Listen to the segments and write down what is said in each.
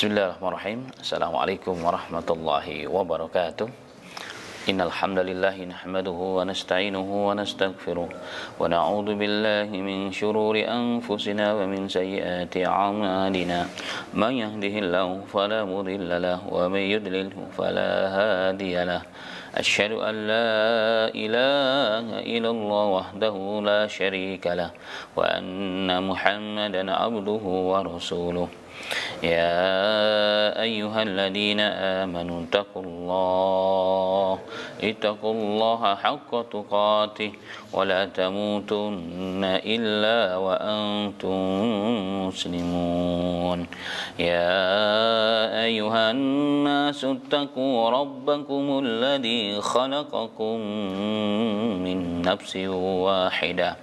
Bismillahirrahmanirrahim. Assalamualaikum warahmatullahi wabarakatuh. Innal hamdalillah nahmaduhu wa nasta'inuhu wa nastaghfiruh wa na'udzu billahi min shururi anfusina wa min sayyiati a'malina. Man yahdihillahu fala mudilla lahu wa may yudlilhu fala hadiya lahu. Asyhadu an la ilaha illallah wahdahu la syarika lah wa anna Muhammadan abduhu wa rasuluh. يا أيها الذين آمنوا اتقوا الله حق تقاته ولا تموتن إلا وأنتم مسلمون يا أيها الناس اتقوا ربكم الذي خلقكم من نفس واحدة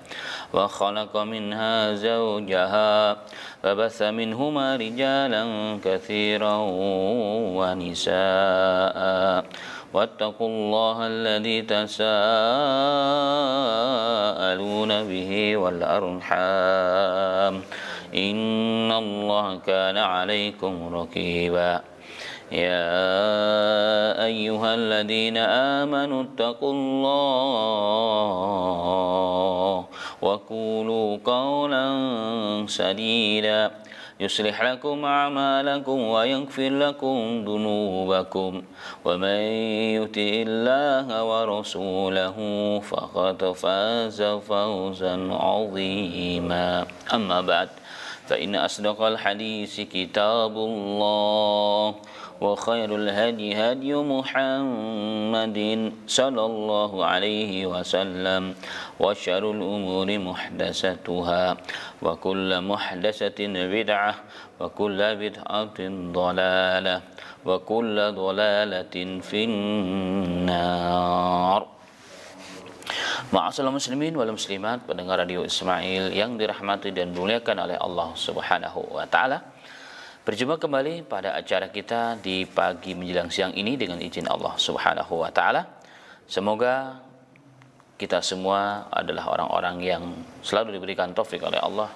وخلق منها زوجها فبث منهما رجالا كثيرا ونساء واتقوا الله الذي تساءلون به والأرحام إن الله كان عليكم رقيبا يا أيها الذين آمنوا اتقوا الله وقولوا قولا سديدا يصلح لكم أعمالكم ويغفر لكم ذنوبكم ومن يطع الله ورسوله فقد فاز فوزا عظيما أما بعد فإن أصدق الحديث كتاب الله وخير الهدي هدي محمد صلى الله عليه وسلم وشر الأمور محدثاتها وكل محدثة بدعة وكل بدعة ضلالة وكل ضلالة في النار. Ma'asyiral muslimin wal muslimat, pendengar radio Ismail yang dirahmati dan dimuliakan oleh Allah Subhanahu wa taala. Berjumpa kembali pada acara kita di pagi menjelang siang ini dengan izin Allah Subhanahu wa taala. Semoga kita semua adalah orang-orang yang selalu diberikan taufik oleh Allah,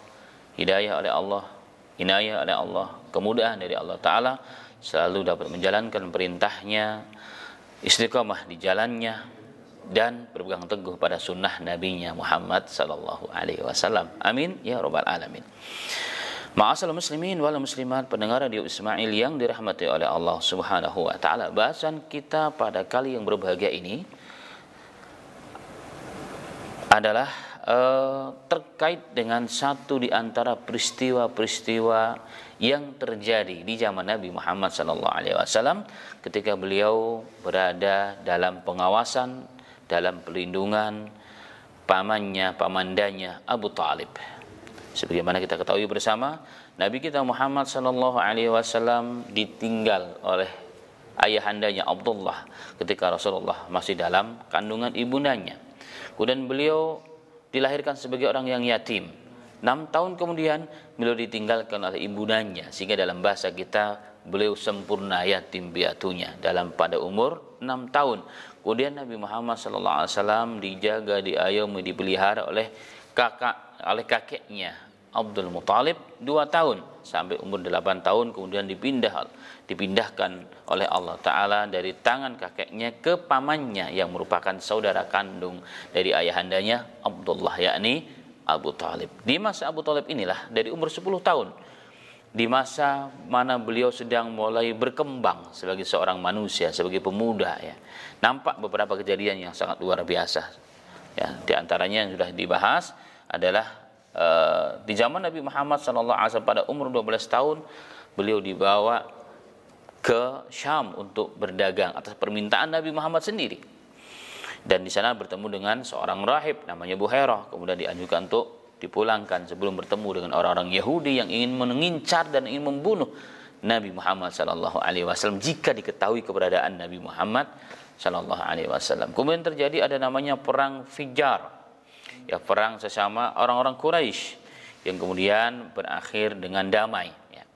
hidayah oleh Allah, inayah oleh Allah, kemudahan dari Allah taala, selalu dapat menjalankan perintahnya, istiqamah di jalannya, dan berpegang teguh pada sunnah nabinya Muhammad sallallahu alaihi wasallam. Amin ya rabbal alamin. Ma'asyiral muslimin wal muslimat, pendengar radio Ismail yang dirahmati oleh Allah Subhanahu wa taala. Bahasan kita pada kali yang berbahagia ini adalah terkait dengan satu di antara peristiwa-peristiwa yang terjadi di zaman Nabi Muhammad sallallahu alaihi wasallam ketika beliau berada dalam pengawasan, dalam pelindungan pamandanya Abu Talib. Sebagaimana kita ketahui bersama, Nabi kita Muhammad sallallahu alaihi wasallam ditinggal oleh ayahandanya Abdullah ketika Rasulullah masih dalam kandungan ibundanya. Kemudian beliau dilahirkan sebagai orang yang yatim. 6 tahun kemudian beliau ditinggalkan oleh ibundanya, sehingga dalam bahasa kita beliau sempurna yatim piatunya pada umur 6 tahun. Kemudian Nabi Muhammad sallallahu alaihi wasallam dijaga, diayomi, dipelihara oleh kakeknya Abdul Muthalib 2 tahun sampai umur 8 tahun, kemudian dipindahkan oleh Allah Ta'ala dari tangan kakeknya ke pamannya yang merupakan saudara kandung dari ayahandanya Abdullah, yakni Abu Talib. Di masa Abu Talib inilah, dari umur 10 tahun, di masa mana beliau sedang mulai berkembang sebagai seorang manusia, sebagai pemuda, ya, nampak beberapa kejadian yang sangat luar biasa. Ya, di antaranya yang sudah dibahas adalah di zaman Nabi Muhammad SAW pada umur 12 tahun beliau dibawa ke Syam untuk berdagang atas permintaan Nabi Muhammad sendiri, dan di sana bertemu dengan seorang rahib namanya Buhairah. Kemudian dianjurkan untuk dipulangkan sebelum bertemu dengan orang-orang Yahudi yang ingin mengincar dan ingin membunuh Nabi Muhammad SAW jika diketahui keberadaan Nabi Muhammad SAW. Kemudian terjadi ada namanya perang Fijar, ya, perang sesama orang-orang Quraisy yang kemudian berakhir dengan damai, ya.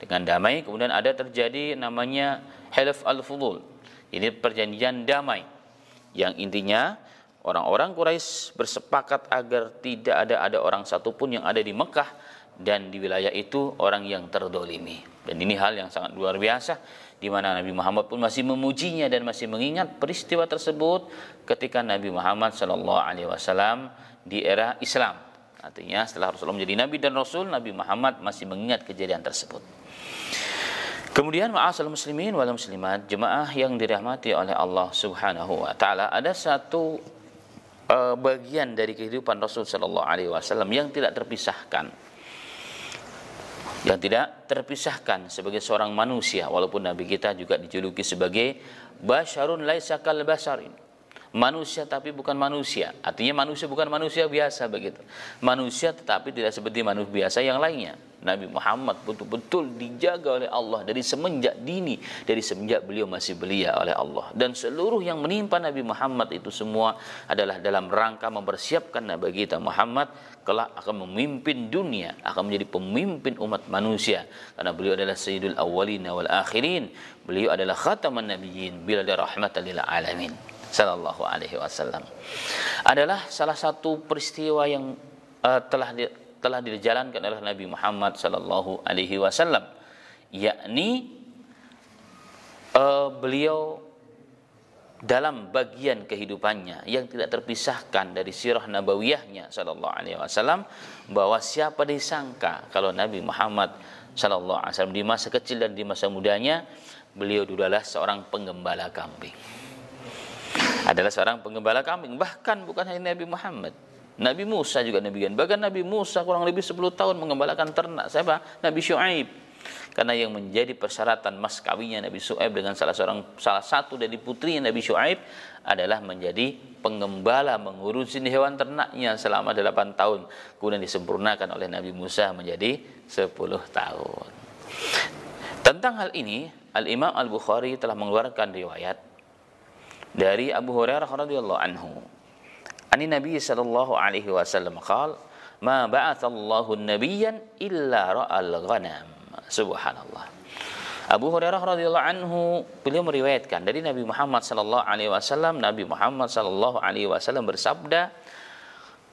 Dengan damai kemudian ada terjadi namanya Hilaf al-Fudul. Ini perjanjian damai yang intinya orang-orang Quraisy bersepakat agar tidak ada orang satupun yang ada di Mekah dan di wilayah itu orang yang terdolimi. Dan ini hal yang sangat luar biasa, di mana Nabi Muhammad pun masih memujinya dan masih mengingat peristiwa tersebut ketika Nabi Muhammad SAW di era Islam. Artinya setelah Rasulullah menjadi Nabi dan Rasul, Nabi Muhammad masih mengingat kejadian tersebut. Kemudian ma'asal muslimin wal muslimat, jemaah yang dirahmati oleh Allah Subhanahu wa taala, ada satu bagian dari kehidupan Rasul sallallahu alaihi wasallam yang tidak terpisahkan. Yang tidak terpisahkan sebagai seorang manusia, walaupun Nabi kita juga dijuluki sebagai basyarun laisa kal basharin. Manusia tapi bukan manusia. Artinya manusia bukan manusia biasa begitu. Manusia tetapi tidak seperti manusia biasa yang lainnya. Nabi Muhammad betul-betul dijaga oleh Allah dari semenjak dini, dari semenjak beliau masih belia oleh Allah. Dan seluruh yang menimpa Nabi Muhammad itu semua adalah dalam rangka mempersiapkan Nabi kita Muhammad kelak akan memimpin dunia, akan menjadi pemimpin umat manusia. Karena beliau adalah sayyidul awwalin wal akhirin. Beliau adalah khataman nabiyyin bila rahmatan lil alamin. Sallallahu alaihi wasallam. Adalah salah satu peristiwa yang telah dijalankan oleh Nabi Muhammad sallallahu alaihi wasallam, yakni beliau dalam bagian kehidupannya yang tidak terpisahkan dari sirah nabawiyahnya sallallahu alaihi wasallam, bahwa siapa disangka kalau Nabi Muhammad sallallahu alaihi wasallam di masa kecil dan di masa mudanya beliau adalah seorang penggembala kambing. Adalah seorang penggembala kambing. Bahkan bukan hanya Nabi Muhammad, Nabi Musa juga demikian. Bahkan Nabi Musa kurang lebih 10 tahun menggembalakan ternak. Siapa? Nabi Syuaib. Karena yang menjadi persyaratan mas kawinnya Nabi Syuaib dengan salah satu dari putrinya Nabi Syuaib adalah menjadi penggembala, mengurusi hewan ternaknya selama 8 tahun. Kemudian disempurnakan oleh Nabi Musa menjadi 10 tahun. Tentang hal ini, Al-Imam Al-Bukhari telah mengeluarkan riwayat dari Abu Hurairah radhiyallahu anhu. Ani Nabi sallallahu alaihi wasallam qala, "Ma ba'atsallahu nabiyyan illa ra'al ghanam." Subhanallah. Abu Hurairah radhiyallahu anhu beliau meriwayatkan dari Nabi Muhammad sallallahu alaihi wasallam, Nabi Muhammad sallallahu alaihi wasallam bersabda,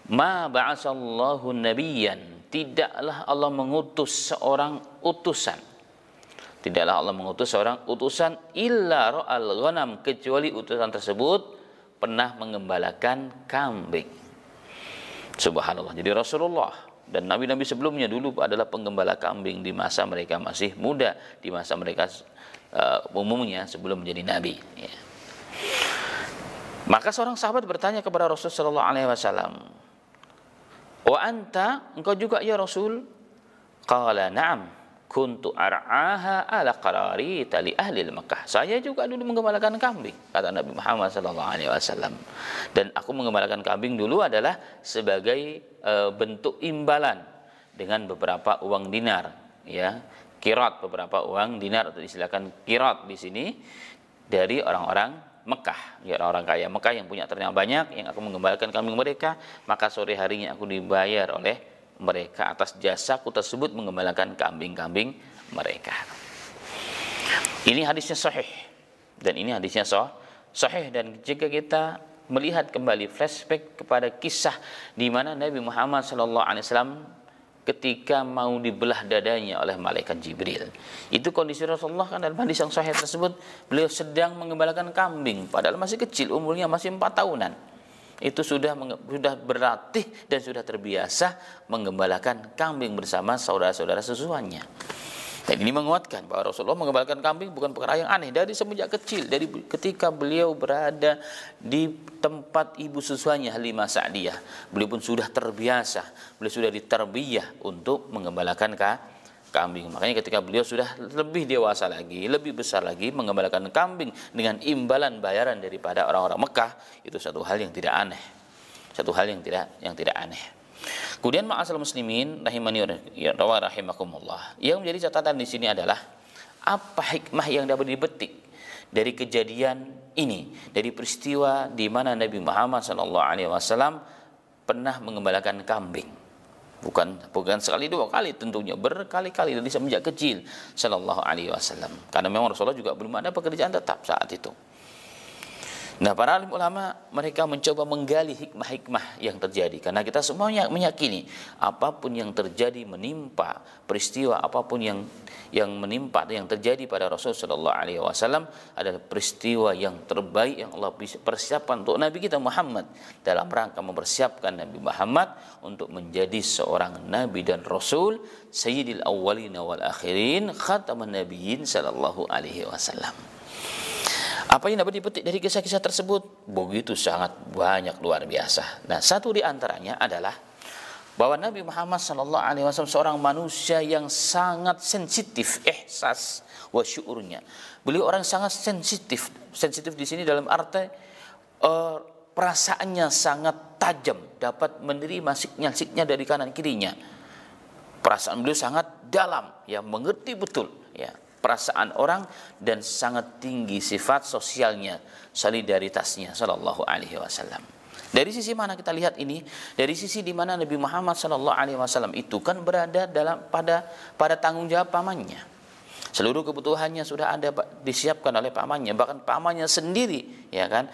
"Ma ba'atsallahu nabiyyan." Tidaklah Allah mengutus seorang utusan. Tidaklah Allah mengutus seorang utusan illa ra'al ghanam, kecuali utusan tersebut pernah mengembalakan kambing. Subhanallah. Jadi Rasulullah dan nabi-nabi sebelumnya dulu adalah penggembala kambing di masa mereka masih muda, di masa mereka umumnya sebelum menjadi nabi. Ya. Maka seorang sahabat bertanya kepada Rasul sallallahu alaihi wasallam, "Wa anta, engkau juga ya Rasul?" Qala, "Na'am. Kuntu ar'aha ala qararita li ahli Makkah." Saya juga dulu menggembalakan kambing, kata Nabi Muhammad sallallahu alaihi wasallam. Dan aku menggembalakan kambing dulu adalah sebagai bentuk imbalan dengan beberapa uang dinar, ya. Qirat, beberapa uang dinar, atau istilahkan qirat di sini, dari orang-orang Mekah, ya, orang-orang kaya Mekah yang punya ternak banyak, yang aku menggembalakan kambing mereka, maka sore harinya aku dibayar oleh mereka atas jasaku tersebut menggembalakan kambing-kambing mereka. Ini hadisnya sahih, dan ini hadisnya sahih. Dan jika kita melihat kembali flashback kepada kisah di mana Nabi Muhammad SAW ketika mau dibelah dadanya oleh malaikat Jibril, itu kondisi Rasulullah kan dalam hadis yang sahih tersebut, beliau sedang menggembalakan kambing, padahal masih kecil, umurnya masih 4 tahunan. Itu sudah berlatih dan sudah terbiasa menggembalakan kambing bersama saudara-saudara susuannya. Dan ini menguatkan bahwa Rasulullah menggembalakan kambing bukan perkara yang aneh dari semenjak kecil, dari ketika beliau berada di tempat ibu susuannya Halimah Sa'diyah. Beliau pun sudah terbiasa, beliau sudah ditarbiyah untuk menggembalakan kambing. Makanya ketika beliau sudah lebih dewasa lagi, lebih besar lagi, menggembalakan kambing dengan imbalan bayaran daripada orang-orang Mekah, itu satu hal yang tidak aneh. Satu hal yang tidak aneh. Kemudian ma'asal muslimin rahimani wa rahimakumullah. Yang menjadi catatan di sini adalah apa hikmah yang dapat dipetik dari kejadian ini, dari peristiwa di mana Nabi Muhammad SAW pernah menggembalakan kambing. Bukan sekali dua kali, tentunya berkali-kali dari semenjak kecil sallallahu alaihi wasallam. Karena memang Rasulullah juga belum ada pekerjaan tetap saat itu. Nah, para alim ulama mereka mencoba menggali hikmah-hikmah yang terjadi, karena kita semuanya meyakini apapun yang terjadi menimpa, peristiwa apapun yang menimpa yang terjadi pada Rasul sallallahu alaihi wasallam adalah peristiwa yang terbaik yang Allah persiapkan untuk Nabi kita Muhammad, dalam rangka mempersiapkan Nabi Muhammad untuk menjadi seorang nabi dan rasul, sayyidil awwalin wal akhirin, khataman nabiyyin sallallahu alaihi wasallam. Apa yang dapat dipetik dari kisah-kisah tersebut? Begitu sangat banyak, luar biasa. Nah, satu di antaranya adalah bahwa Nabi Muhammad SAW seorang manusia yang sangat sensitif ihsas wa syuurnya. Beliau orang sangat sensitif. Sensitif di sini dalam arti perasaannya sangat tajam, dapat menerima sinyal-sinyal dari kanan kirinya. Perasaan beliau sangat dalam, ya, mengerti betul, ya, perasaan orang, dan sangat tinggi sifat sosialnya, solidaritasnya sallallahu alaihi wasallam. Dari sisi mana kita lihat ini? Dari sisi di mana Nabi Muhammad sallallahu alaihi wasallam itu kan berada pada tanggung jawab pamannya. Seluruh kebutuhannya sudah ada disiapkan oleh pamannya, bahkan pamannya sendiri, ya kan,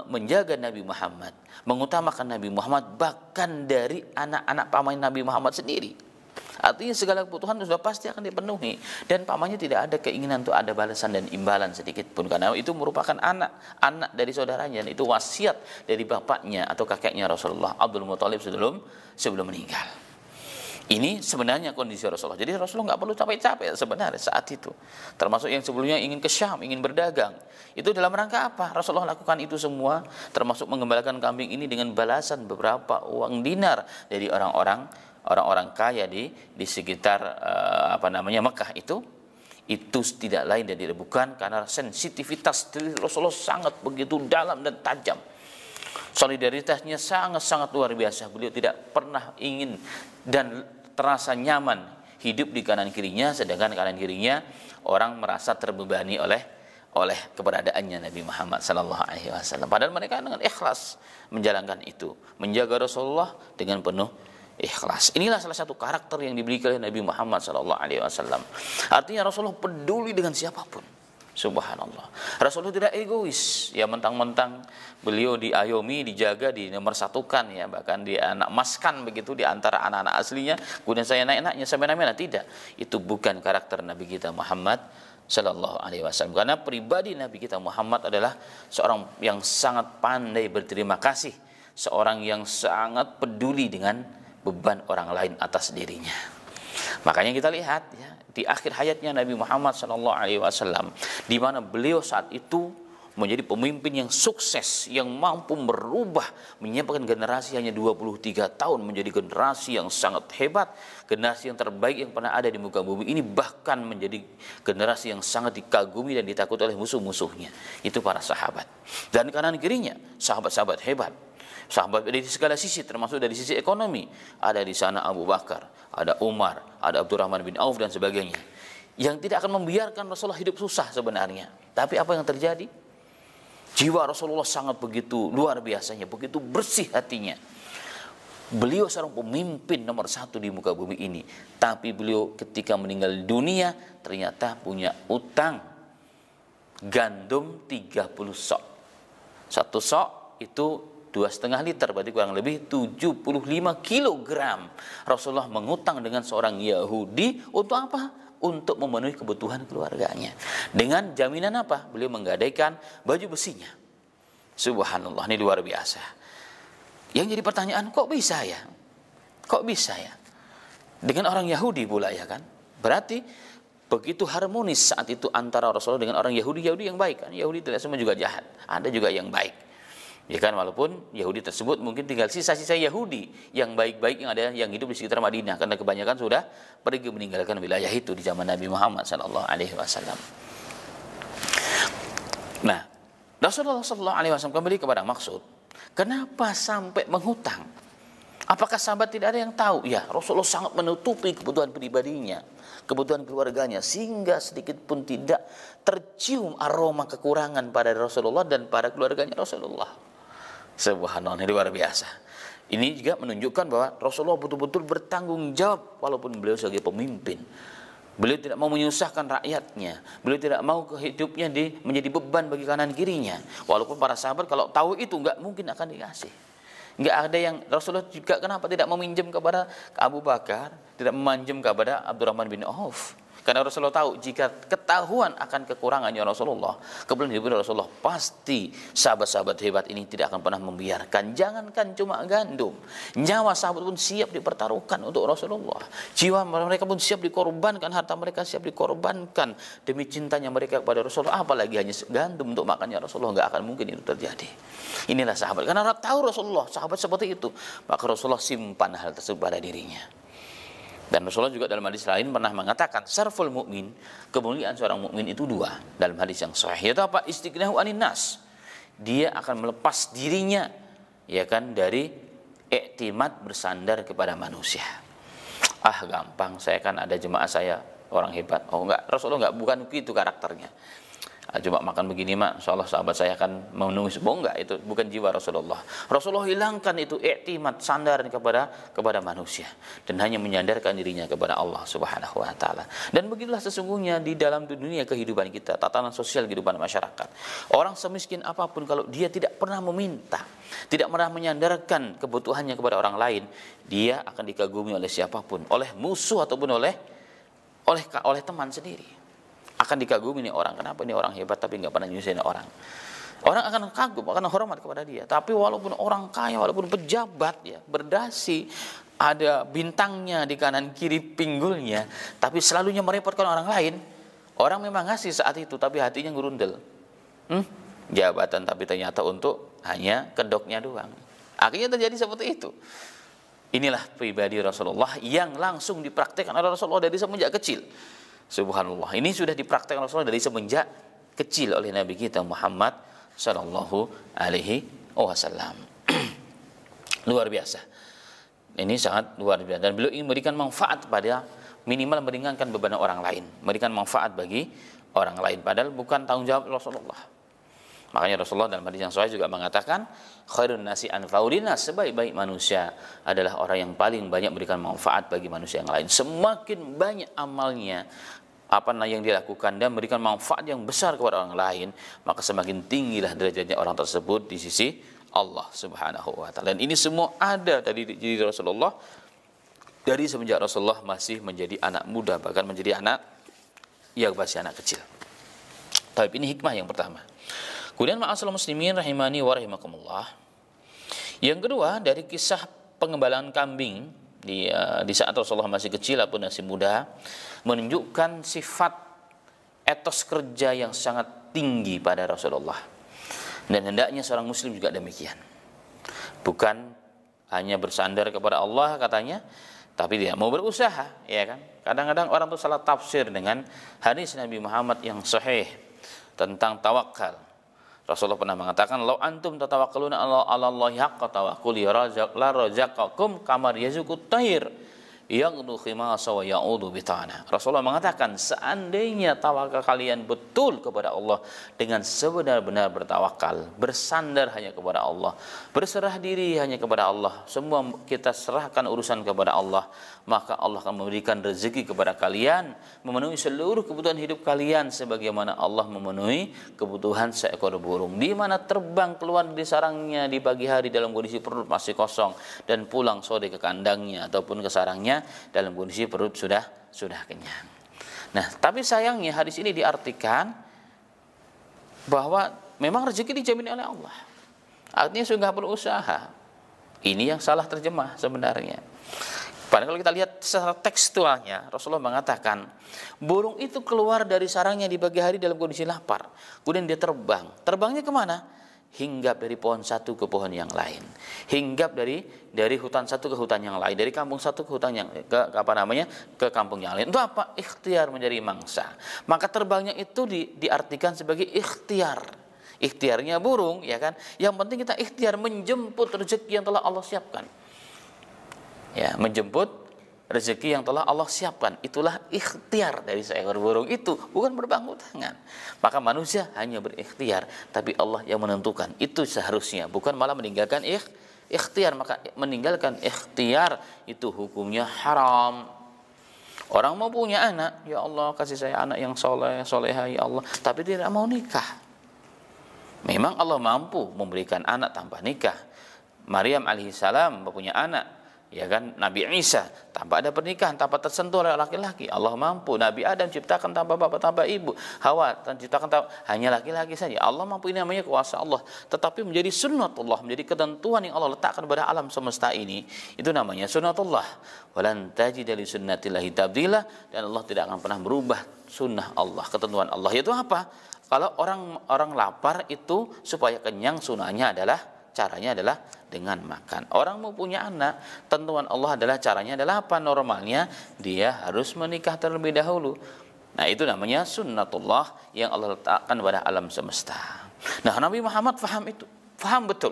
menjaga Nabi Muhammad, mengutamakan Nabi Muhammad bahkan dari anak-anak paman Nabi Muhammad sendiri. Artinya segala kebutuhan sudah pasti akan dipenuhi, dan pamannya tidak ada keinginan untuk ada balasan dan imbalan sedikit pun, karena itu merupakan anak dari saudaranya, dan itu wasiat dari bapaknya atau kakeknya Rasulullah Abdul Muthalib sebelum meninggal. Ini sebenarnya kondisi Rasulullah. Jadi Rasulullah nggak perlu capek-capek sebenarnya saat itu. Termasuk yang sebelumnya ingin ke Syam, ingin berdagang. Itu dalam rangka apa? Rasulullah lakukan itu semua, termasuk mengembalikan kambing ini dengan balasan beberapa uang dinar dari orang-orang kaya di sekitar Mekah itu tidak lain dan tidak bukan karena sensitivitas dari Rasulullah sangat begitu dalam dan tajam. Solidaritasnya sangat-sangat luar biasa. Beliau tidak pernah ingin dan terasa nyaman hidup di kanan kirinya, sedangkan kanan kirinya orang merasa terbebani oleh keberadaannya Nabi Muhammad sallallahu alaihi wasallam. Padahal mereka dengan ikhlas menjalankan itu, menjaga Rasulullah dengan penuh ikhlas. Inilah salah satu karakter yang diberikan oleh Nabi Muhammad SAW. Artinya Rasulullah peduli dengan siapapun. Subhanallah. Rasulullah tidak egois. Ya, mentang-mentang beliau diayomi, dijaga, dinomorsatukan, ya, bahkan emaskan begitu di antara anak-anak aslinya. Kemudian saya naik-naiknya sampai namanya, tidak. Itu bukan karakter Nabi kita Muhammad Sallallahu Alaihi Wasallam. Karena pribadi Nabi kita Muhammad adalah seorang yang sangat pandai berterima kasih, seorang yang sangat peduli dengan beban orang lain atas dirinya. Makanya kita lihat, ya, di akhir hayatnya Nabi Muhammad SAW, di mana beliau saat itu menjadi pemimpin yang sukses, yang mampu merubah, menyiapkan generasi hanya 23 tahun menjadi generasi yang sangat hebat, generasi yang terbaik yang pernah ada di muka bumi ini, bahkan menjadi generasi yang sangat dikagumi dan ditakuti oleh musuh-musuhnya, itu para sahabat. Dan kanan kirinya sahabat-sahabat hebat, sahabat dari segala sisi, termasuk dari sisi ekonomi. Ada di sana Abu Bakar, ada Umar, ada Abdurrahman bin Auf dan sebagainya, yang tidak akan membiarkan Rasulullah hidup susah sebenarnya. Tapi apa yang terjadi? Jiwa Rasulullah sangat begitu luar biasanya, begitu bersih hatinya. Beliau seorang pemimpin nomor satu di muka bumi ini. Tapi beliau ketika meninggal dunia ternyata punya utang gandum 30 sok. Satu sok itu 2,5 liter, berarti kurang lebih 75 kilogram. Rasulullah mengutang dengan seorang Yahudi untuk apa? Untuk memenuhi kebutuhan keluarganya. Dengan jaminan apa? Beliau menggadaikan baju besinya. Subhanallah, ini luar biasa. Yang jadi pertanyaan, kok bisa ya? Kok bisa ya? Dengan orang Yahudi pula, ya kan? Berarti begitu harmonis saat itu antara Rasulullah dengan orang Yahudi yang baik, kan? Yahudi tidak semua juga jahat, ada juga yang baik. Ya kan, walaupun Yahudi tersebut mungkin tinggal sisa-sisa Yahudi yang baik-baik yang ada yang hidup di sekitar Madinah, karena kebanyakan sudah pergi meninggalkan wilayah itu di zaman Nabi Muhammad sallallahu alaihi wasallam. Nah, Rasulullah sallallahu alaihi wasallam kembali kepada maksud, kenapa sampai menghutang? Apakah sahabat tidak ada yang tahu? Ya, Rasulullah sangat menutupi kebutuhan pribadinya, kebutuhan keluarganya, sehingga sedikit pun tidak tercium aroma kekurangan pada Rasulullah dan pada keluarganya Rasulullah. Subhanallah, ini luar biasa. Ini juga menunjukkan bahwa Rasulullah betul-betul bertanggung jawab walaupun beliau sebagai pemimpin. Beliau tidak mau menyusahkan rakyatnya. Beliau tidak mau hidupnya menjadi beban bagi kanan kirinya. Walaupun para sahabat kalau tahu itu nggak mungkin akan dikasih. Nggak ada yang, Rasulullah juga kenapa tidak meminjam kepada Abu Bakar, tidak memanjam kepada Abdurrahman bin Auf. Karena Rasulullah tahu jika ketahuan akan kekurangannya Rasulullah, kemudian hidup Rasulullah, pasti sahabat-sahabat hebat ini tidak akan pernah membiarkan. Jangankan cuma gandum, nyawa sahabat pun siap dipertaruhkan untuk Rasulullah. Jiwa mereka pun siap dikorbankan, harta mereka siap dikorbankan demi cintanya mereka kepada Rasulullah. Apalagi hanya gandum untuk makannya Rasulullah, nggak akan mungkin itu terjadi. Inilah sahabat, karena tahu Rasulullah sahabat seperti itu, maka Rasulullah simpan hal tersebut pada dirinya. Dan Rasulullah juga dalam hadis lain pernah mengatakan, syarful mukmin, kemuliaan seorang mukmin itu dua. Dalam hadis yang sahih, yaitu apa? Istighnahu anin nas. Dia akan melepas dirinya, ya kan, dari iktimad bersandar kepada manusia. Ah, gampang, saya kan ada jemaah saya orang hebat. Oh enggak, Rasulullah enggak, bukan begitu karakternya. Cuma makan begini mak, insyaallah sahabat saya akan memenuhi. Enggak, itu bukan jiwa Rasulullah. Rasulullah hilangkan itu iktimad, sandar kepada manusia, dan hanya menyandarkan dirinya kepada Allah Subhanahu wa taala. Dan begitulah sesungguhnya di dalam dunia kehidupan kita, tatanan sosial kehidupan masyarakat. Orang semiskin apapun, kalau dia tidak pernah meminta, tidak pernah menyandarkan kebutuhannya kepada orang lain, dia akan dikagumi oleh siapapun, oleh musuh ataupun oleh teman sendiri. Akan dikagumi nih orang, kenapa ini orang hebat tapi nggak pernah nyusahin orang. Orang akan kagum, akan hormat kepada dia. Tapi walaupun orang kaya, walaupun pejabat ya, berdasi, ada bintangnya di kanan kiri pinggulnya, tapi selalunya merepotkan orang lain. Orang memang ngasih saat itu, tapi hatinya ngurundel. Jabatan tapi ternyata untuk hanya kedoknya doang. Akhirnya terjadi seperti itu. Inilah pribadi Rasulullah yang langsung dipraktikkan oleh Rasulullah dari semenjak kecil. Subhanallah, ini sudah dipraktikkan Rasulullah dari semenjak kecil oleh Nabi kita Muhammad sallallahu alaihi wasallam. Luar biasa. Ini sangat luar biasa, dan beliau ingin memberikan manfaat pada, minimal meringankan beban orang lain, memberikan manfaat bagi orang lain, padahal bukan tanggung jawab Rasulullah. Makanya Rasulullah dalam hadis yang sahih juga mengatakan, khairun nasi anfa'ul linnas, sebaik-baik manusia adalah orang yang paling banyak memberikan manfaat bagi manusia yang lain. Semakin banyak amalnya, yang dilakukan dan memberikan manfaat yang besar kepada orang lain, maka semakin tinggilah derajatnya orang tersebut di sisi Allah Subhanahu wa taala. Dan ini semua ada dari diri Rasulullah dari semenjak Rasulullah masih menjadi anak muda, bahkan menjadi anak yang masih anak kecil. Tapi ini hikmah yang pertama. Kemudian ma'asyiral muslimin rahimani wa rahimakumullah. Yang kedua, dari kisah pengembalaan kambing di saat Rasulullah masih kecil ataupun masih muda, menunjukkan sifat etos kerja yang sangat tinggi pada Rasulullah. Dan hendaknya seorang muslim juga demikian. Bukan hanya bersandar kepada Allah katanya, tapi dia mau berusaha, ya kan? Kadang-kadang orang tuh salah tafsir dengan hadis Nabi Muhammad yang sahih tentang tawakal. Rasulullah pernah mengatakan, "Lau antum tatawakkaluna 'ala Allahi haqqa tawakkuli la razaqakum kama yarzuqut tayr yaghdu khimasa wa ya'udu bitana." Rasulullah mengatakan, seandainya tawakal kalian betul kepada Allah dengan sebenar-benar bertawakal, bersandar hanya kepada Allah, berserah diri hanya kepada Allah, semua kita serahkan urusan kepada Allah, maka Allah akan memberikan rezeki kepada kalian, memenuhi seluruh kebutuhan hidup kalian sebagaimana Allah memenuhi kebutuhan seekor burung, di mana terbang keluar dari sarangnya di pagi hari dalam kondisi perut masih kosong, dan pulang sore ke kandangnya ataupun ke sarangnya dalam kondisi perut sudah kenyang. Nah, tapi sayangnya hadis ini diartikan bahwa memang rezeki dijamin oleh Allah. Artinya sudah berusaha. Ini yang salah terjemah sebenarnya. Padahal kalau kita lihat secara tekstualnya, Rasulullah mengatakan burung itu keluar dari sarangnya di pagi hari dalam kondisi lapar. Kemudian dia terbang. Terbangnya kemana? Hinggap dari pohon satu ke pohon yang lain. Hinggap dari hutan satu ke hutan yang lain. Dari kampung satu ke hutan ke kampung yang lain. Itu apa? Ikhtiar menjadi mangsa. Maka terbangnya itu diartikan sebagai ikhtiar. Ikhtiarnya burung, ya kan? Yang penting kita ikhtiar menjemput rezeki yang telah Allah siapkan. Ya, menjemput rezeki yang telah Allah siapkan. Itulah ikhtiar dari seekor burung itu, bukan berpangku tangan. Maka manusia hanya berikhtiar, tapi Allah yang menentukan. Itu seharusnya, bukan malah meninggalkan ikhtiar. Maka meninggalkan ikhtiar itu hukumnya haram. Orang mau punya anak, ya Allah kasih saya anak yang soleh, soleha ya Allah, tapi tidak mau nikah. Memang Allah mampu memberikan anak tanpa nikah. Maryam alaihissalam punya anak, ya kan? Nabi Isa tanpa ada pernikahan, tanpa tersentuh oleh laki-laki, Allah mampu. Nabi Adam ciptakan tanpa bapak, tanpa ibu. Hawa ciptakan hanya laki-laki saja. Allah mampu, ini namanya kuasa Allah. Tetapi menjadi sunnatullah, menjadi ketentuan yang Allah letakkan pada alam semesta ini, itu namanya sunnatullah. Walan tajida li sunnatillahi tabdila, dan Allah tidak akan pernah berubah sunnah Allah, ketentuan Allah. Itu apa? Kalau orang lapar itu supaya kenyang, sunnahnya adalah, caranya adalah dengan makan. Orang mau punya anak, tentuan Allah adalah, caranya adalah apa? Normalnya dia harus menikah terlebih dahulu. Nah, itu namanya sunnatullah yang Allah letakkan pada alam semesta. Nah, Nabi Muhammad faham itu, faham betul.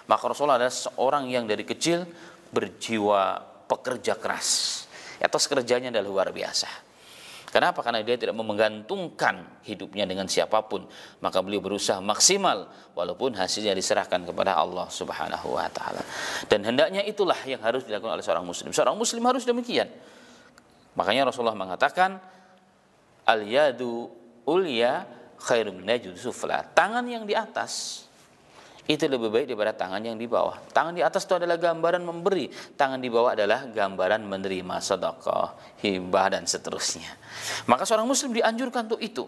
Maka Rasulullah adalah seorang yang dari kecil berjiwa pekerja keras. Etos kerjanya adalah luar biasa. Kenapa? Karena dia tidak menggantungkan hidupnya dengan siapapun. Maka beliau berusaha maksimal walaupun hasilnya diserahkan kepada Allah Subhanahu wa taala. Dan hendaknya itulah yang harus dilakukan oleh seorang muslim. Seorang muslim harus demikian. Makanya Rasulullah mengatakan al-yadu ulya khairum min yadi sufla. Tangan yang di atas itu lebih baik daripada tangan yang di bawah. Tangan di atas itu adalah gambaran memberi, tangan di bawah adalah gambaran menerima sedekah, hibah, dan seterusnya. Maka seorang muslim dianjurkan untuk itu.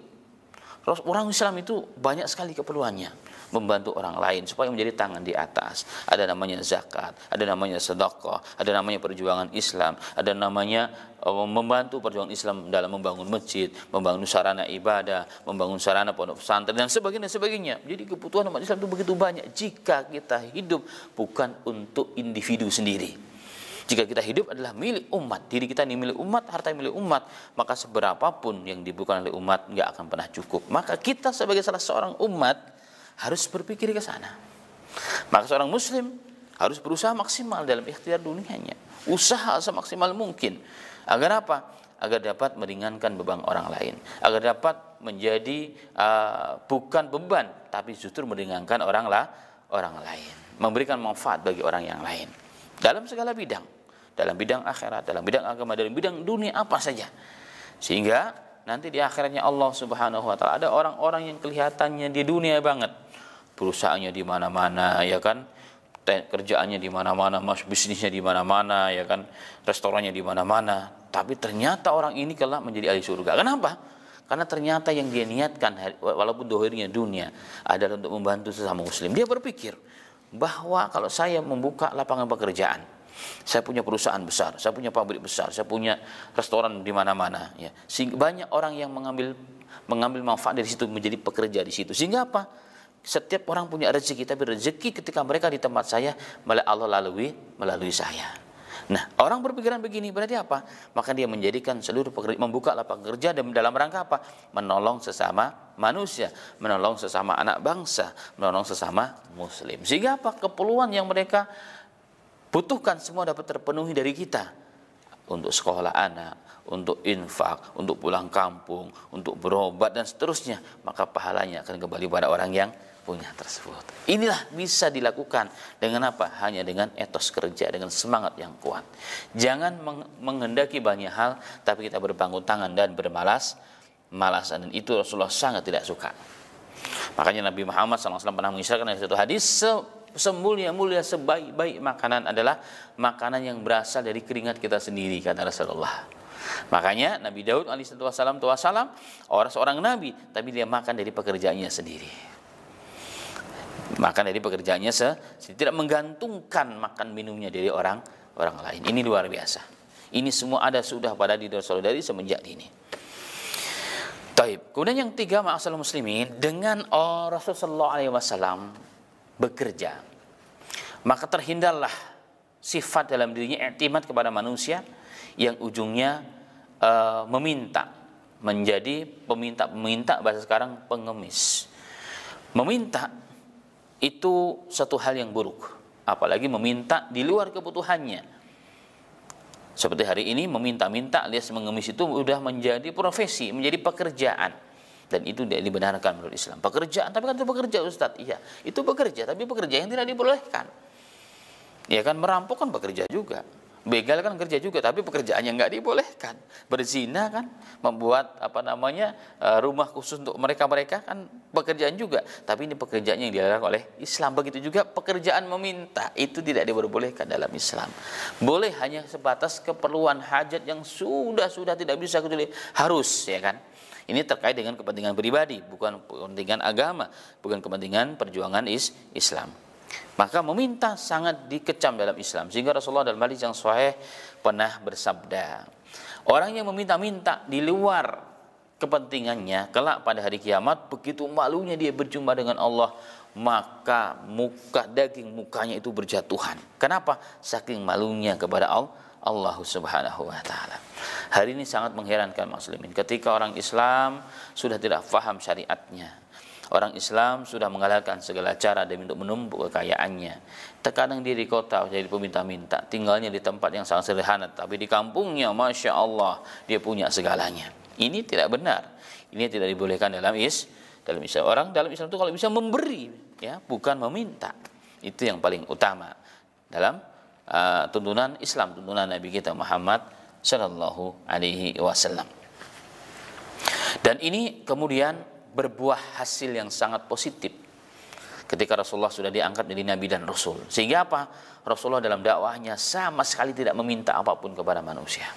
Orang Islam itu banyak sekali keperluannya, membantu orang lain supaya menjadi tangan di atas. Ada namanya zakat, ada namanya sedekah, ada namanya perjuangan Islam, ada namanya membantu perjuangan Islam dalam membangun masjid, membangun sarana ibadah, membangun sarana pondok pesantren, dan sebagainya. Jadi kebutuhan umat Islam itu begitu banyak jika kita hidup bukan untuk individu sendiri. Jika kita hidup adalah milik umat, diri kita ini milik umat, harta milik umat, maka seberapapun yang dibutuhkan oleh umat nggak akan pernah cukup. Maka kita sebagai salah seorang umat harus berpikir ke sana. Maka seorang muslim harus berusaha maksimal dalam ikhtiar dunianya, usaha semaksimal mungkin. Agar apa? Agar dapat meringankan beban orang lain, agar dapat menjadi bukan beban, tapi justru meringankan orang lain, memberikan manfaat bagi orang yang lain dalam segala bidang, dalam bidang akhirat, dalam bidang agama, dalam bidang dunia apa saja. Sehingga nanti di akhiratnya Allah Subhanahu wa taala ada orang-orang yang kelihatannya di dunia banget, perusahaannya di mana-mana, ya kan, kerjaannya di mana-mana, bisnisnya di mana-mana, ya kan, restorannya di mana-mana, tapi ternyata orang ini kelak menjadi ahli surga. Kenapa? Karena ternyata yang dia niatkan walaupun dohirnya dunia adalah untuk membantu sesama muslim. Dia berpikir bahwa kalau saya membuka lapangan pekerjaan, saya punya perusahaan besar, saya punya pabrik besar, saya punya restoran di mana-mana, ya, sehingga banyak orang yang mengambil manfaat dari situ, menjadi pekerja di situ. Sehingga apa? Setiap orang punya rezeki, tapi rezeki ketika mereka di tempat saya malah Allah melalui saya. Nah, orang berpikiran begini berarti apa? Maka dia menjadikan seluruh pekerja, membuka lapangan kerja dalam rangka apa? Menolong sesama manusia, menolong sesama anak bangsa, menolong sesama muslim. Sehingga apa? Keperluan yang mereka butuhkan semua dapat terpenuhi dari kita. Untuk sekolah anak, untuk infak, untuk pulang kampung, untuk berobat dan seterusnya. Maka pahalanya akan kembali pada orang yang punya tersebut. Inilah bisa dilakukan dengan apa? Hanya dengan etos kerja, dengan semangat yang kuat. Jangan menghendaki banyak hal, tapi kita berpangku tangan dan bermalas-malasan. Dan itu Rasulullah sangat tidak suka. Makanya Nabi Muhammad SAW pernah mengisyaratkan dalam satu hadis, semulia-mulia, sebaik-baik makanan adalah makanan yang berasal dari keringat kita sendiri, kata Rasulullah. Makanya Nabi Daud alaihissalam orang seorang nabi, tapi dia makan dari pekerjaannya sendiri. Makan dari pekerjaannya tidak menggantungkan makan minumnya dari orang lain. Ini luar biasa. Ini semua ada sudah pada diri Rasulullah dari semenjak dini. Taib. Kemudian yang tiga, ma'asal muslimin, dengan Rasulullah SAW bekerja, maka terhindarlah sifat dalam dirinya i'timad kepada manusia yang ujungnya meminta, menjadi peminta bahasa sekarang pengemis. Meminta itu satu hal yang buruk, apalagi meminta di luar kebutuhannya. Seperti hari ini meminta-minta alias mengemis itu sudah menjadi profesi, menjadi pekerjaan, dan itu tidak dibenarkan menurut Islam. Pekerjaan, tapi kan itu bekerja, Ustaz. Iya, itu bekerja, tapi bekerja yang tidak dibolehkan. Ya kan, merampok kan bekerja juga, Begal kan kerja juga, tapi pekerjaannya nggak dibolehkan. Berzina kan, membuat rumah khusus untuk mereka kan pekerjaan juga. Tapi ini pekerjaan yang dilarang oleh Islam. Begitu juga pekerjaan meminta, itu tidak diperbolehkan dalam Islam. Boleh hanya sebatas keperluan hajat yang sudah tidak bisa kecuali harus, ya kan. Ini terkait dengan kepentingan pribadi, bukan kepentingan agama, bukan kepentingan perjuangan Islam. Maka meminta sangat dikecam dalam Islam, sehingga Rasulullah dalam hadis yang sahih pernah bersabda, orang yang meminta-minta di luar kepentingannya kelak pada hari kiamat, begitu malunya dia berjumpa dengan Allah, maka daging mukanya itu berjatuhan. Kenapa? Saking malunya kepada Allah Subhanahu wa taala. Hari ini sangat mengherankan muslimin, ketika orang Islam sudah tidak faham syariatnya. Orang Islam sudah menghalalkan segala cara demi untuk menumpuk kekayaannya. Terkadang dia di kota jadi peminta-minta, tinggalnya di tempat yang sangat sederhana, tapi di kampungnya Masya Allah dia punya segalanya. Ini tidak benar. Ini tidak dibolehkan dalam Islam. Orang dalam Islam itu kalau bisa memberi, ya, bukan meminta. Itu yang paling utama dalam tuntunan Islam, tuntunan Nabi kita Muhammad Sallallahu Alaihi Wasallam. Dan ini kemudian berbuah hasil yang sangat positif ketika Rasulullah sudah diangkat menjadi Nabi dan Rasul. Sehingga apa? Rasulullah dalam dakwahnya sama sekali tidak meminta apapun kepada manusia.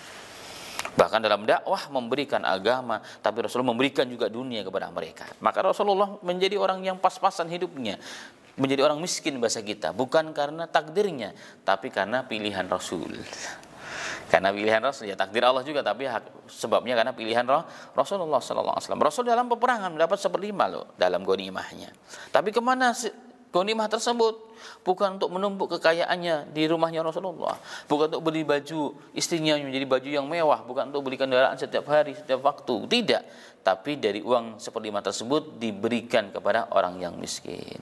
Bahkan dalam dakwah memberikan agama, tapi Rasulullah memberikan juga dunia kepada mereka. Maka Rasulullah menjadi orang yang pas-pasan hidupnya, menjadi orang miskin bahasa kita, bukan karena takdirnya, tapi karena pilihan Rasul. Karena pilihan Rasul, ya takdir Allah juga, tapi sebabnya karena pilihan Rasulullah SAW. Rasul dalam peperangan mendapat 1/5 loh dalam ghanimahnya. Tapi kemana ghanimah tersebut? Bukan untuk menumpuk kekayaannya di rumahnya Rasulullah, bukan untuk beli baju istrinya menjadi baju yang mewah, bukan untuk beli kendaraan setiap hari, setiap waktu, tidak. Tapi dari uang 1/5 tersebut diberikan kepada orang yang miskin,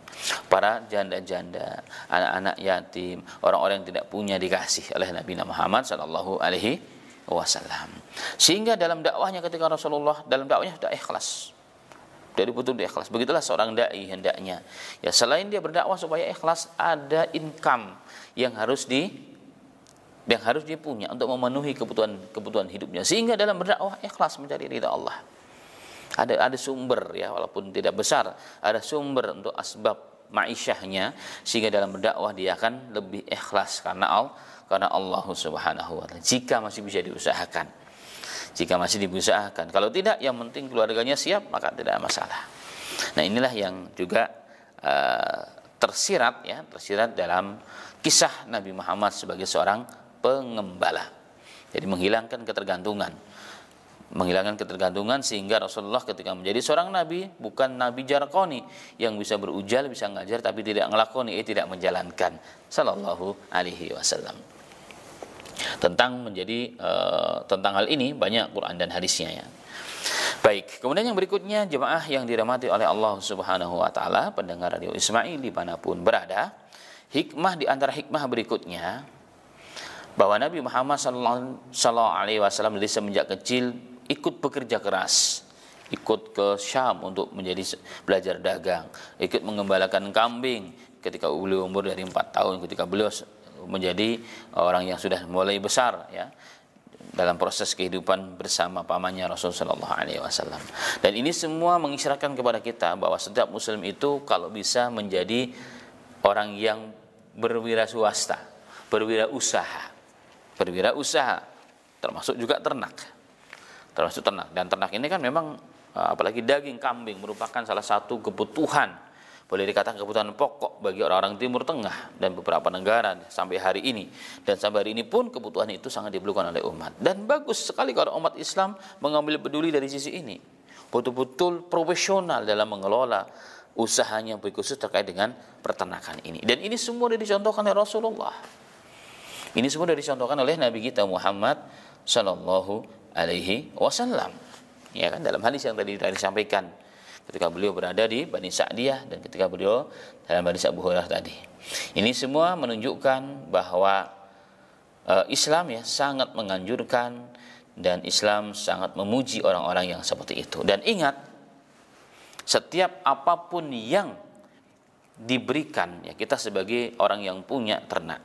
para janda-janda, anak-anak yatim, orang-orang yang tidak punya dikasih oleh Nabi Muhammad Sallallahu Alaihi Wasallam. Sehingga dalam dakwahnya ketika Rasulullah dalam dakwahnya sudah ikhlas, dari betul ikhlas. Begitulah seorang dai hendaknya. Ya, selain dia berdakwah supaya ikhlas, ada income yang harus dia punya untuk memenuhi kebutuhan hidupnya. Sehingga dalam berdakwah ikhlas mencari ridha Allah. Ada sumber, ya, walaupun tidak besar, ada sumber untuk asbab ma'isyahnya, sehingga dalam berdakwah dia akan lebih ikhlas karena Allah Subhanahu wa taala. Jika masih bisa diusahakan. Kalau tidak, yang penting keluarganya siap, maka tidak masalah. Nah, inilah yang juga tersirat dalam kisah Nabi Muhammad sebagai seorang pengembala. Jadi menghilangkan ketergantungan sehingga Rasulullah ketika menjadi seorang nabi, bukan nabi jarqoni yang bisa berujal, bisa ngajar tapi tidak ngelakoni, tidak menjalankan, sallallahu alaihi wasallam. Tentang hal ini banyak Quran dan hadisnya, ya. Baik, kemudian yang berikutnya, jemaah yang dirahmati oleh Allah Subhanahu wa taala, pendengar Radio Ismail dimanapun berada, di antara hikmah berikutnya bahwa Nabi Muhammad sallallahu alaihi wasallam dari semenjak kecil ikut bekerja keras, ikut ke Syam untuk belajar dagang, ikut mengembalakan kambing ketika beliau umur dari 4 tahun, ketika beliau menjadi orang yang sudah mulai besar, ya, dalam proses kehidupan bersama pamannya Rasulullah sallallahu alaihi wasallam. Dan ini semua mengisyaratkan kepada kita bahwa setiap muslim itu kalau bisa menjadi orang yang berwira swasta, berwirausaha, termasuk juga ternak. Dan ternak ini kan memang apalagi daging kambing merupakan salah satu kebutuhan, boleh dikatakan kebutuhan pokok bagi orang-orang Timur Tengah dan beberapa negara sampai hari ini. Dan sampai hari ini pun kebutuhan itu sangat diperlukan oleh umat. Dan bagus sekali kalau umat Islam mengambil peduli dari sisi ini, betul-betul profesional dalam mengelola usahanya khusus terkait dengan peternakan ini. Dan ini semua dicontohkan oleh Rasulullah. Ini semua dicontohkan oleh Nabi kita Muhammad Sallallahu Alaihi Wasallam, ya kan, dalam hadis yang tadi disampaikan ketika beliau berada di Bani Sa'diyah dan ketika beliau dalam hadis Abu Hurairah tadi. Ini semua menunjukkan bahwa Islam, ya, sangat menganjurkan dan Islam sangat memuji orang-orang yang seperti itu. Dan ingat, setiap apapun yang diberikan, ya, kita sebagai orang yang punya ternak,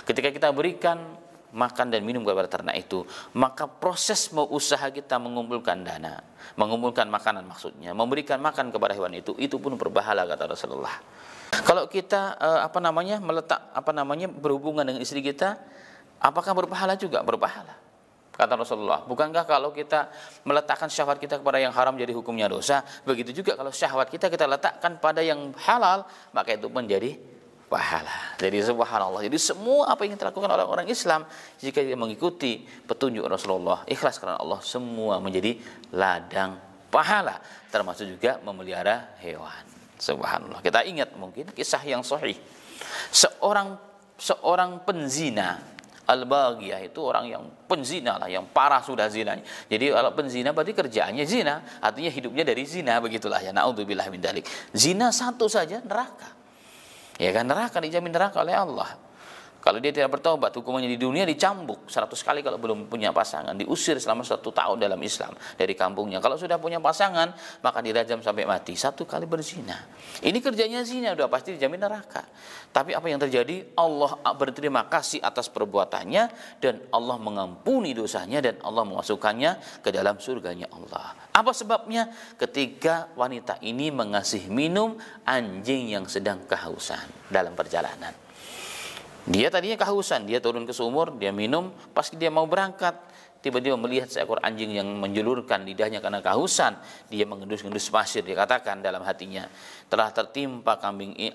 ketika kita berikan makan dan minum kepada ternak itu, maka proses mau usaha kita mengumpulkan dana, mengumpulkan makanan maksudnya, memberikan makan kepada hewan itu pun berpahala kata Rasulullah. Kalau kita berhubungan dengan istri kita, apakah berpahala juga? Berpahala. Kata Rasulullah, bukankah kalau kita meletakkan syahwat kita kepada yang haram jadi hukumnya dosa, begitu juga kalau syahwat kita letakkan pada yang halal, maka itu menjadi pahala. Jadi subhanallah. Jadi semua apa yang dilakukan oleh orang Islam, jika dia mengikuti petunjuk Rasulullah, ikhlas karena Allah, semua menjadi ladang pahala, termasuk juga memelihara hewan. Subhanallah. Kita ingat mungkin kisah yang sahih. Seorang penzina, al-baghiyah, itu orang yang penzina lah, yang parah sudah zinanya. Jadi kalau penzina berarti kerjaannya zina, artinya hidupnya dari zina, begitulah ya. Naudzubillah min dzalik. Zina satu saja neraka. Ya kan, neraka, dijamin neraka oleh Allah. Kalau dia tidak bertobat, hukumannya di dunia dicambuk 100 kali kalau belum punya pasangan, diusir selama 1 tahun dalam Islam dari kampungnya. Kalau sudah punya pasangan, maka dirajam sampai mati. 1 kali berzina. Ini kerjanya zina, udah pasti dijamin neraka. Tapi apa yang terjadi? Allah berterima kasih atas perbuatannya, dan Allah mengampuni dosanya, dan Allah memasukkannya ke dalam surganya Allah. Apa sebabnya? Ketika wanita ini mengasih minum anjing yang sedang kehausan dalam perjalanan. Dia tadinya kehausan, dia turun ke sumur, dia minum, pas dia mau berangkat, tiba-tiba melihat seekor anjing yang menjulurkan lidahnya karena kehausan, dia mengendus-endus pasir, dia katakan dalam hatinya, telah tertimpa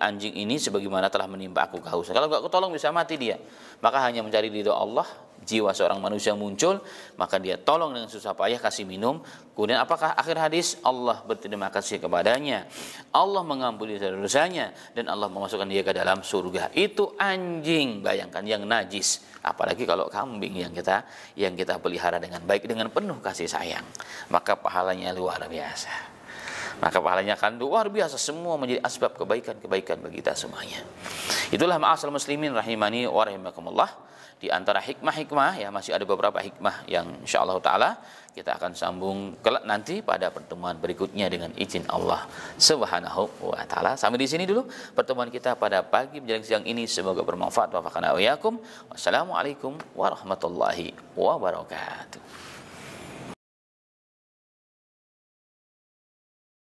anjing ini sebagaimana telah menimpa aku kehausan. Kalau enggak kutolong bisa mati dia. Maka hanya mencari ridho Allah, jiwa seorang manusia muncul, maka dia tolong dengan susah payah kasih minum. Kemudian apakah akhir hadis? Allah berterima kasih kepadanya, Allah mengampuni dosanya, dan Allah memasukkan dia ke dalam surga. Itu anjing, bayangkan, yang najis. Apalagi kalau kambing yang kita pelihara dengan baik, dengan penuh kasih sayang, maka pahalanya luar biasa. Maka pahalanya akan luar biasa, semua menjadi asbab kebaikan-kebaikan bagi kita semuanya. Itulah ma'asal muslimin rahimani wa rahimakumullah. Di antara hikmah-hikmah, ya masih ada beberapa hikmah yang insyaallah taala kita akan sambung kelak nanti pada pertemuan berikutnya dengan izin Allah Subhanahu wa taala. Sampai di sini dulu pertemuan kita pada pagi menjelang siang ini, semoga bermanfaat. Wassalamualaikum warahmatullahi wabarakatuh.